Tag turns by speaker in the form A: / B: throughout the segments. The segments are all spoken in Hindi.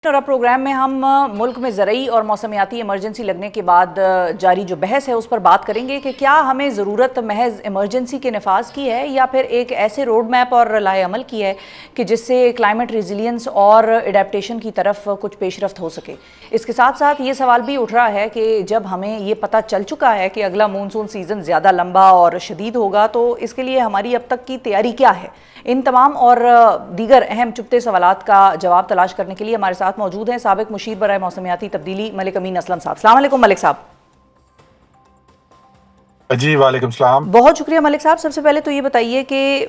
A: और अब प्रोग्राम में हम मुल्क में ज़रूरी और मौसमियाती इमरजेंसी लगने के बाद जारी जो बहस है उस पर बात करेंगे कि क्या हमें ज़रूरत महज इमरजेंसी के नफाज की है या फिर एक ऐसे रोड मैप और लाए अमल की है कि जिससे क्लाइमेट रेजिलियंस और एडेप्टेशन की तरफ कुछ पेशरफ्त हो सके। इसके साथ साथ ये सवाल भी उठ रहा है कि जब हमें ये पता चल चुका है कि अगला मानसून सीज़न ज़्यादा लंबा और शदीद होगा तो इसके लिए हमारी अब तक की तैयारी क्या है। इन तमाम और दीगर अहम चुभते सवालात का जवाब तलाश करने के लिए हमारे साथ मौजूद हैं साबिक मुशीर बराए मौसमियाती तब्दीली मलिक अमीन असलम साहब। अस्सलाम वालेकुम मलिक साहब।
B: जी वालेकुम सलाम।
A: बहुत शुक्रिया मलिक साहब। सबसे पहले तो ये बताइए कि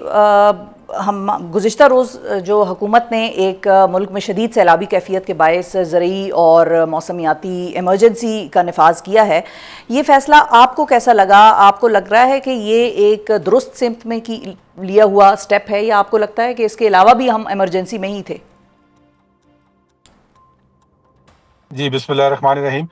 A: हम गुज़िश्ता रोज़ जो हुकूमत ने एक मुल्क में शदीद सैलाबी कैफियत के बायस ज़रूरी और मौसमियाती इमरजेंसी का नफाज किया है, ये फ़ैसला आपको कैसा लगा? आपको लग रहा है कि ये एक दुरुस्त सिमत में की लिया हुआ स्टेप है या आपको लगता है कि इसके अलावा भी हम इमरजेंसी में ही थे?
B: जी बिस्मिल्लाहिर्रहमानिर्रहीम।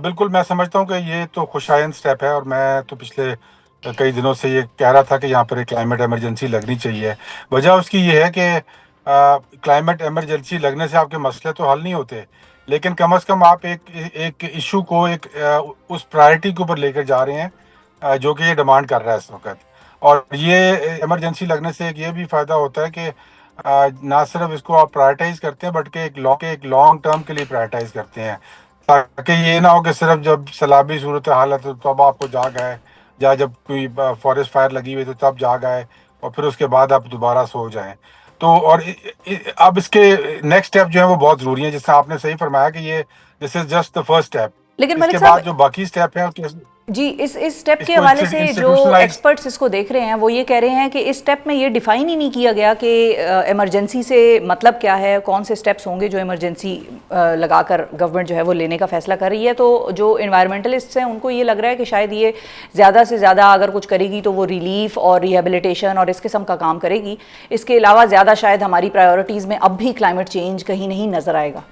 B: बिल्कुल मैं समझता हूँ कि ये तो खुशायन स्टेप है और मैं तो पिछले कई दिनों से ये कह रहा था कि यहाँ पर एक क्लाइमेट इमरजेंसी लगनी चाहिए। वजह उसकी ये है कि क्लाइमेट इमरजेंसी लगने से आपके मसले तो हल नहीं होते, लेकिन कम से कम आप एक एक इशू को एक उस प्रायोरिटी के ऊपर लेकर जा रहे हैं जो कि ये डिमांड कर रहा है इस वक्त। और ये इमरजेंसी लगने से एक ये भी फ़ायदा होता है कि ना सिर्फ इसको आप प्रायोरिटाइज करते हैं, बट के एक लॉन्ग टर्म के लिए प्रायोरिटाइज करते हैं, ताकि ये ना हो कि सिर्फ जब सैलाबी सूरत हाल है तो तब आपको जाग आए, या जब कोई फॉरेस्ट फायर लगी हुई तो तब जाग आए और फिर उसके बाद आप दोबारा सो जाएं। तो और अब इसके नेक्स्ट स्टेप जो है वो बहुत ज़रूरी है, जिससे आपने सही फरमाया कि ये this is just the first step.
A: लेकिन मलिक
B: इसके
A: साहब
B: बाद जो बाकी स्टेप हैं
A: जी, इस स्टेप के
B: इसको
A: हवाले से जो
B: इंस्टीट्यूशनलाइज।
A: एक्सपर्ट्स इसको देख रहे हैं वो ये कह रहे हैं कि इस स्टेप में ये डिफाइन ही नहीं किया गया कि इमरजेंसी से मतलब क्या है, कौन से स्टेप्स होंगे जो इमरजेंसी लगाकर गवर्नमेंट जो है वो लेने का फैसला कर रही है। तो जो इन्वायरमेंटलिस्ट्स हैं उनको ये लग रहा है कि शायद ये ज़्यादा से ज़्यादा अगर कुछ करेगी तो वो रिलीफ और रिहेबिलिटेशन और इस किस्म का काम करेगी। इसके अलावा ज़्यादा शायद हमारी प्रायोरिटीज़ में अब भी क्लाइमेट चेंज कहीं नहीं नज़र आएगा।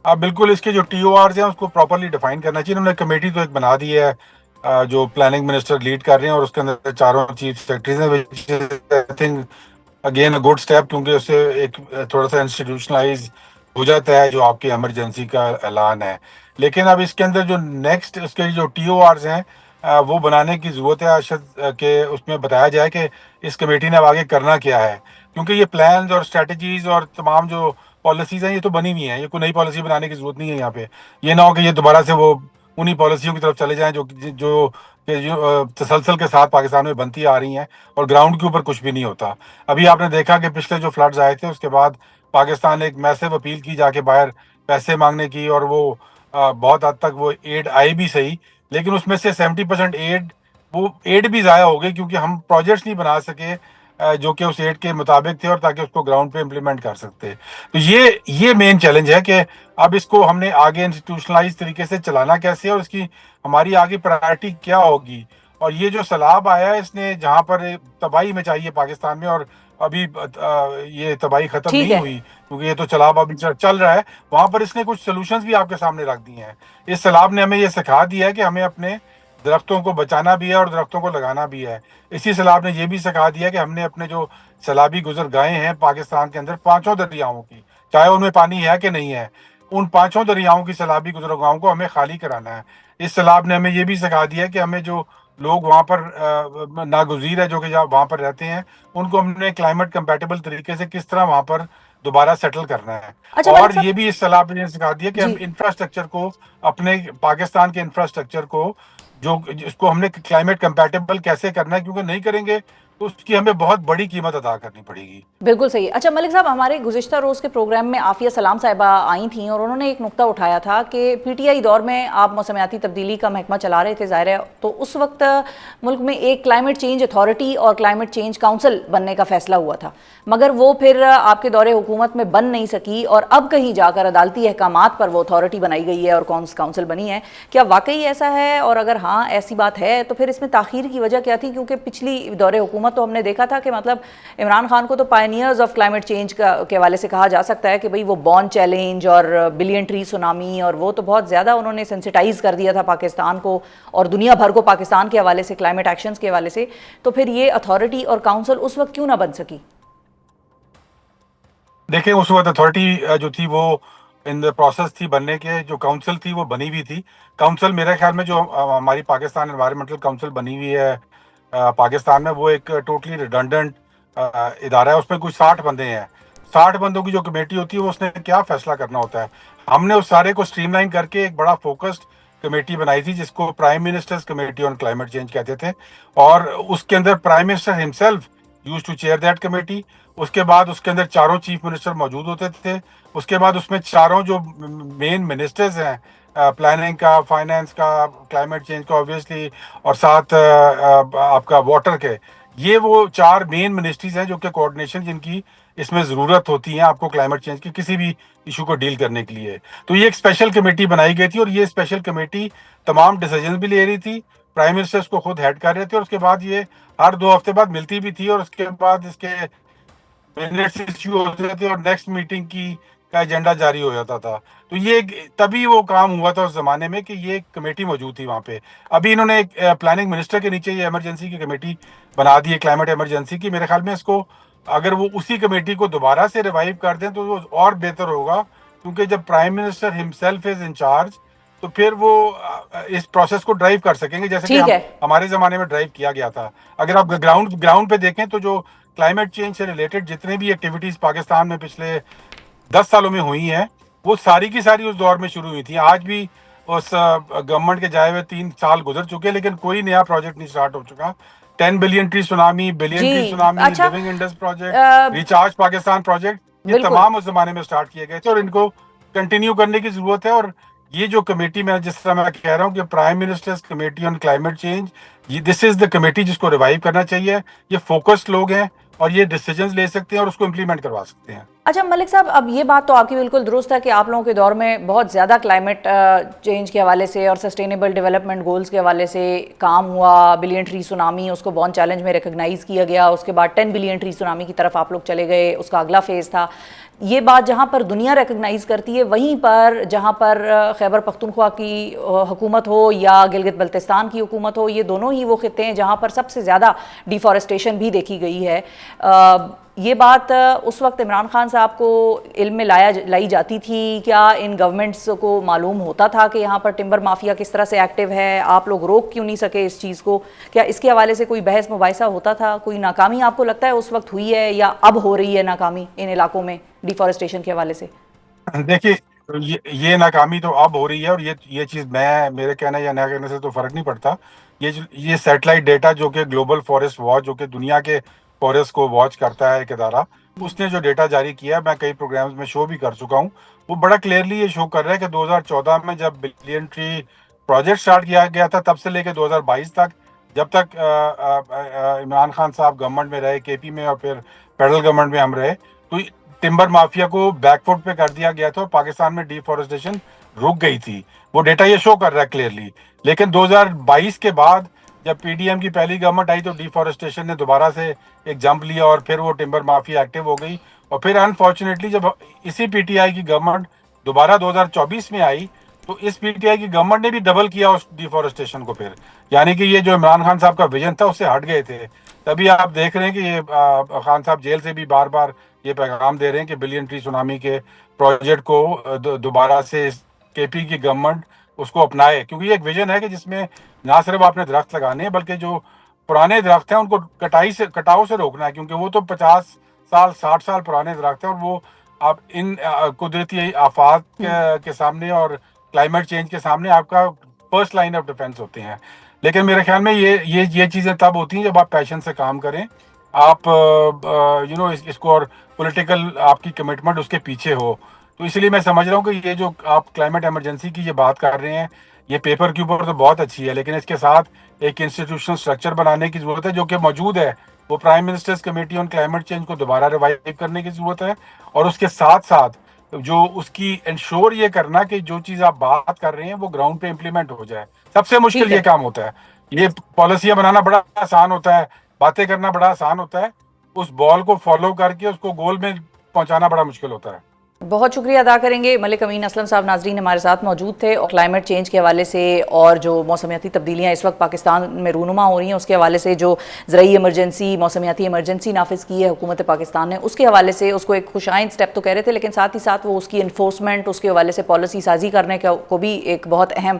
B: आप बिल्कुल इसके जो TORs हैं उसको प्रॉपरली डिफाइन करना चाहिए। उन्होंने कमेटी तो एक बना दी है जो प्लानिंग मिनिस्टर लीड कर रहे हैं और उसके अंदर चारों चीफ सेक्रेटरीज हैं, which is I think again a good step, क्योंकि उससे एक थोड़ा सा इंस्टीट्यूशनलाइज हो जाता है जो आपकी इमरजेंसी का ऐलान है। लेकिन अब इसके अंदर जो नेक्स्ट उसके जो TORs हैं वो बनाने की ज़रूरत है अरशद, कि उसमें बताया जाए कि इस कमेटी ने अब आगे करना क्या है, क्योंकि ये प्लान्स और स्ट्रेटजीज और तमाम जो पॉलिसीज हैं ये तो बनी हुई हैं, ये कोई नई पॉलिसी बनाने की ज़रूरत नहीं है यहाँ पे। ये ना हो कि ये दोबारा से वो उन्हीं पॉलिसियों की तरफ चले जाएं जो जो तसलसल के साथ पाकिस्तान में बनती आ रही हैं और ग्राउंड के ऊपर कुछ भी नहीं होता। अभी आपने देखा कि पिछले जो फ्लड्स आए थे उसके बाद पाकिस्तान ने एक मैसिव अपील की जाके बाहर पैसे मांगने की, और वो बहुत हद तक वो एड आई भी सही, लेकिन उसमें से 70% एड, वो एड भी ज़ाया हो गई क्योंकि हम प्रोजेक्ट्स नहीं बना सके जो कि उस एड के मुताबिक थे और ताकि उसको ग्राउंड पे इम्प्लीमेंट कर सकते। तो ये मेन चैलेंज है कि अब इसको हमने आगे इंस्टीट्यूशनलाइज तरीके से चलाना कैसे है और इसकी हमारी आगे प्रायोरिटी क्या होगी। और ये जो सैलाब आया है इसने जहाँ पर तबाही मचाई है पाकिस्तान में, और अभी ये तबाही खत्म
A: ठीक
B: नहीं
A: है।
B: हुई क्योंकि ये तो सैलाब अभी चल रहा है, वहां पर इसने कुछ सोल्यूशंस भी आपके सामने रख दिए हैं। इस सैलाब ने हमें ये सिखा दिया है कि हमें अपने दरख्तों को बचाना भी है और दरख्तों को लगाना भी है। इसी सैलाब ने यह भी सिखा दिया कि हमने अपने जो सैलाबी गुजरगाहें हैं पाकिस्तान के अंदर पांचों दरियाओं की, चाहे उनमें पानी है कि नहीं है, उन पांचों दरियाओं की सैलाबी गुजरगाहों को हमें खाली कराना है। इस सैलाब ने हमें यह भी सिखा दिया कि हमें जो लोग वहाँ पर नागुज़ीर है जो कि वहाँ पर रहते हैं, उनको हमने क्लाइमेट कंपेटेबल तरीके से किस तरह वहाँ पर दोबारा सेटल करना है।
A: अच्छा मलिक
B: और
A: साहब।
B: ये भी इस सलाह ने सिखा दिया कि हम
A: जी।
B: इंफ्रास्ट्रक्चर को, अपने पाकिस्तान के इंफ्रास्ट्रक्चर को जो जिसको हमने क्लाइमेट कंपैटिबल कैसे करना है, क्योंकि नहीं करेंगे तो उसकी हमें बहुत बड़ी कीमत अदा करनी पड़ेगी।
A: बिल्कुल सही। अच्छा मलिक साहब, हमारे गुज़िश्ता रोज़ के प्रोग्राम में आफिया सलाम साहिबा आई थीं और उन्होंने एक नुक्ता उठाया था कि PTI दौर में आप मौसमियाती तब्दीली का महकमा चला रहे थे, ज़ाहिर है, तो उस वक्त मुल्क में एक क्लाइमेट चेंज अथॉरिटी और क्लाइमेट चेंज काउंसिल बनने का फैसला हुआ था, मगर वो फिर आपके दौरे हुकूमत में बन नहीं सकी और अब कहीं जाकर अदालती अहकामात पर वो अथॉरिटी बनाई गई है और काउंसिल बनी है। क्या वाकई ऐसा है? और अगर हाँ ऐसी बात है तो फिर इसमें ताख़ीर की वजह क्या थी? क्योंकि पिछली दौरे हुकूमत तो हमने देखा था कि मतलब इमरान खान को तो पायनियर्स ऑफ क्लाइमेट चेंज के हवाले से कहा जा सकता है कि भाई वो बॉर्न चैलेंज और बिलियन ट्री सुनामी और वो तो बहुत ज़्यादा उन्होंने सेंसिटाइज कर दिया था पाकिस्तान को और दुनिया भर को पाकिस्तान के हवाले से, क्लाइमेट एक्शंस के हवाले से। तो फिर ये अथॉरिटी और काउंसिल उस वक्त क्यों ना बन सकी?
B: देखिए उस वक्त अथॉरिटी जो थी वो इन द प्रोसेस थी बनने के, जो काउंसिल थी वो बनी हुई थी। काउंसिल मेरे ख्याल में जो हमारी पाकिस्तान एनवायरमेंटल काउंसिल बनी हुई है पाकिस्तान में, वो एक टोटली रिडंडेंट इदारा है। उसमें कुछ 60 बंदे हैं। 60 बंदों की जो कमेटी होती है वो उसने क्या फैसला करना होता है। हमने उस सारे को स्ट्रीमलाइन करके एक बड़ा फोकस्ड कमेटी बनाई थी जिसको prime ministers committee on climate change कहते थे, और उसके अंदर prime minister himself used to chair that committee. उसके बाद उसके अंदर चारों चीफ मिनिस्टर मौजूद होते थे। उसके बाद उसमें चारों जो मेन मिनिस्टर्स हैं, प्लानिंग का, फाइनेंस का, क्लाइमेट चेंज का ऑब्वियसली, और साथ आपका वाटर के, ये वो 4 मेन मिनिस्ट्रीज हैं जो कि कोऑर्डिनेशन जिनकी इसमें ज़रूरत होती है आपको क्लाइमेट चेंज की किसी भी इशू को डील करने के लिए। तो ये एक स्पेशल कमेटी बनाई गई थी और ये स्पेशल कमेटी तमाम डिसीजन भी ले रही थी, प्राइम मिनिस्टर को खुद हेड कर रहे थे, और उसके बाद ये हर 2 हफ्ते बाद मिलती भी थी, और उसके बाद इसके मिनट्स इश्यू होते थे और नेक्स्ट मीटिंग की का एजेंडा जारी हो जाता था। तो ये तभी वो काम हुआ था उस जमाने में कि ये कमेटी मौजूद थी वहाँ पे। अभी इन्होंने एक प्लानिंग मिनिस्टर के नीचे ये इमरजेंसी की कमेटी बना दी है, क्लाइमेट इमरजेंसी की। मेरे ख्याल में इसको अगर वो उसी कमेटी को दोबारा से रिवाइव कर दें तो वो और बेहतर होगा, क्योंकि जब prime minister himself is in charge तो फिर वो इस प्रोसेस को ड्राइव कर सकेंगे, जैसे कि
A: ठीक है।
B: हमारे जमाने में ड्राइव किया गया था। अगर आप ग्राउंड पे देखें तो जो क्लाइमेट चेंज से रिलेटेड जितने भी एक्टिविटीज पाकिस्तान में पिछले 10 सालों में हुई हैं, वो सारी की सारी उस दौर में शुरू हुई थी। आज भी उस गवर्नमेंट के जाए हुए 3 साल गुजर चुके हैं, लेकिन कोई नया प्रोजेक्ट नहीं स्टार्ट हो चुका। 10 billion tree tsunami, billion tree
A: जी।
B: सुनामी,
A: अच्छा।
B: Living Indus project, recharge Pakistan project, ये
A: बिल्कुल।
B: तमाम उस जमाने में स्टार्ट किए गए थे और इनको कंटिन्यू करने की जरूरत है। और ये जो कमेटी, मैं जिस तरह मैं कह रहा हूँ कि prime ministers committee on climate change, ये दिस इज द कमेटी जिसको रिवाइव करना चाहिए। ये फोकस्ड लोग हैं और ये डिसीजंस ले सकते हैं और उसको इम्प्लीमेंट करवा सकते हैं।
A: अच्छा मलिक साहब, अब ये बात तो आपकी बिल्कुल दुरुस्त है कि आप लोगों के दौर में बहुत ज़्यादा क्लाइमेट चेंज के हवाले से और सस्टेनेबल डेवलपमेंट गोल्स के हवाले से काम हुआ। बिलियन ट्री सुनामी, उसको बॉन चैलेंज में रिकग्नाइज़ किया गया। उसके बाद 10 बिलियन ट्री सुनामी की तरफ आप लोग चले गए, उसका अगला फेज़ था। ये बात जहाँ पर दुनिया रिकग्नाइज़ करती है, वहीं पर जहाँ पर खैबर पख्तूनख्वा की हुकूमत हो या गिलगित बल्तिस्तान की हुकूमत हो, ये दोनों ही वो खित्ते हैं जहाँ पर सबसे ज़्यादा डिफॉरेस्टेशन भी देखी गई है। ये बात उस वक्त इमरान खान साहब को इल्म में लाई जाती थी क्या? इन गवर्नमेंट्स को मालूम होता था कि यहाँ पर टिम्बर माफिया किस तरह से एक्टिव है? आप लोग रोक क्यों नहीं सके इस चीज़ को? क्या इसके हवाले से कोई बहस मुबाहिसा होता था? कोई नाकामी आपको लगता है उस वक्त हुई है या अब हो रही है नाकामी इन इलाकों में डिफॉरेस्टेशन के हवाले से?
B: देखिए, ये नाकामी तो अब हो रही है, और ये चीज मेरे कहने या ना कहने से तो फर्क नहीं पड़ता। ये सैटेलाइट डेटा जो कि ग्लोबल फॉरेस्ट वॉच, जो कि दुनिया के फॉरेस्ट को वॉच करता है एक इदारा, उसने जो डेटा जारी किया, मैं कई प्रोग्राम्स में शो भी कर चुका हूँ, वो बड़ा क्लियरली ये शो कर रहा है कि 2014 में जब बिलियन ट्री प्रोजेक्ट स्टार्ट किया गया था, तब से लेकर 2022 तक, जब तक इमरान खान साहब गवर्नमेंट में रहे, केपी में, और फिर फेडरल गवर्नमेंट में हम रहे, तो टिम्बर माफिया को बैकफुट पे कर दिया गया था और पाकिस्तान में डिफॉरेस्टेशन रुक गई थी। वो डेटा ये शो कर रहा है क्लियरली। लेकिन 2022 के बाद जब पीडीएम की पहली गवर्नमेंट आई तो डिफॉरेस्टेशन ने दोबारा से एक जंप लिया और फिर वो टिम्बर माफिया एक्टिव हो गई। और फिर अनफॉर्चुनेटली जब इसी पीटीआई की गवर्नमेंट दोबारा 2024 में आई तो इस पीटीआई की गवर्नमेंट ने भी डबल किया उस डिफॉरेस्टेशन को फिर, यानी कि ये जो इमरान खान साहब का विजन था उससे हट गए थे। तभी आप देख रहे हैं कि ये खान साहब जेल से भी बार बार ये पैगाम दे रहे हैं कि बिलियन ट्री सुनामी के प्रोजेक्ट को दोबारा से केपी की गवर्नमेंट उसको अपनाए, क्योंकि ये एक विजन है कि जिसमें ना सिर्फ आपने दरख्त लगाने हैं बल्कि जो पुराने दरख्त हैं उनको कटाव से रोकना है, क्योंकि वो तो 50 साल 60 साल पुराने दरख्त हैं और वो आप इन कुदरती आफात के सामने और क्लाइमेट चेंज के सामने आपका फर्स्ट लाइन ऑफ डिफेंस होते हैं। लेकिन मेरे ख्याल में ये चीज़ें तब होती हैं जब आप पैशन से काम करें, आप इसको और पॉलिटिकल आपकी कमिटमेंट उसके पीछे हो। तो इसलिए मैं समझ रहा हूँ कि ये जो आप क्लाइमेट इमरजेंसी की ये बात कर रहे हैं, ये पेपर के ऊपर तो बहुत अच्छी है, लेकिन इसके साथ एक इंस्टीट्यूशनल स्ट्रक्चर बनाने की जरूरत है जो कि मौजूद है। वो prime ministers committee on climate change को दोबारा रिवाइव करने की जरूरत है, और उसके साथ साथ जो उसकी इंश्योर ये करना कि जो चीज आप बात कर रहे हैं वो ग्राउंड पे इम्प्लीमेंट हो जाए। सबसे मुश्किल ये काम होता है। ये पॉलिसियां बनाना बड़ा आसान होता है, बातें करना बड़ा आसान होता है, उस बॉल को फॉलो करके उसको गोल में पहुंचाना बड़ा मुश्किल होता है।
A: बहुत शुक्रिया अदा करेंगे मलिक अमीन असलम साहब। नाजरीन हमारे साथ मौजूद थे और क्लाइमेट चेंज के हवाले से और जो मौसमियाती तब्दीलियाँ इस वक्त पाकिस्तान में रूनुमा हो रही हैं उसके हवाले से, जो ज़रई इमरजेंसी मौसमियाती इमरजेंसी नाफिज की है हुकूमत पाकिस्तान ने, उसके हवाले से उसको एक खुशाइन स्टेप तो कह रहे थे, लेकिन साथ ही साथ वो उसकी इन्फोर्समेंट, उसके हवाले से पॉलिसी साजी करने को भी एक बहुत अहम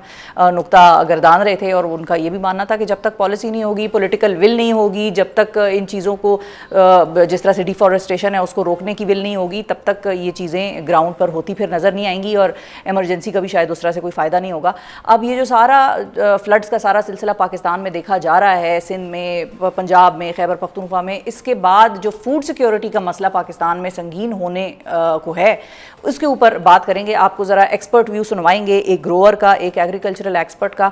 A: नुक्ता गर्दान रहे थे। और उनका ये भी मानना था कि जब तक पॉलिसी नहीं होगी, पॉलिटिकल विल नहीं होगी, जब तक इन चीज़ों को जिस तरह से डिफॉरेस्टेशन है उसको रोकने की विल नहीं होगी, तब तक ये चीज़ें ग्राउंड पर होती फिर नज़र नहीं आएंगी और इमरजेंसी का भी शायद उस तरह से कोई फ़ायदा नहीं होगा। अब ये जो सारा फ्लड्स का सारा सिलसिला पाकिस्तान में देखा जा रहा है, सिंध में, पंजाब में, खैबर पख्तूनख्वा में, इसके बाद जो फूड सिक्योरिटी का मसला पाकिस्तान में संगीन होने को है, उसके ऊपर बात करेंगे। आपको ज़रा एक्सपर्ट व्यू सुनवाएंगे, एक ग्रोअर का, एक एग्रीकल्चरल एक्सपर्ट का।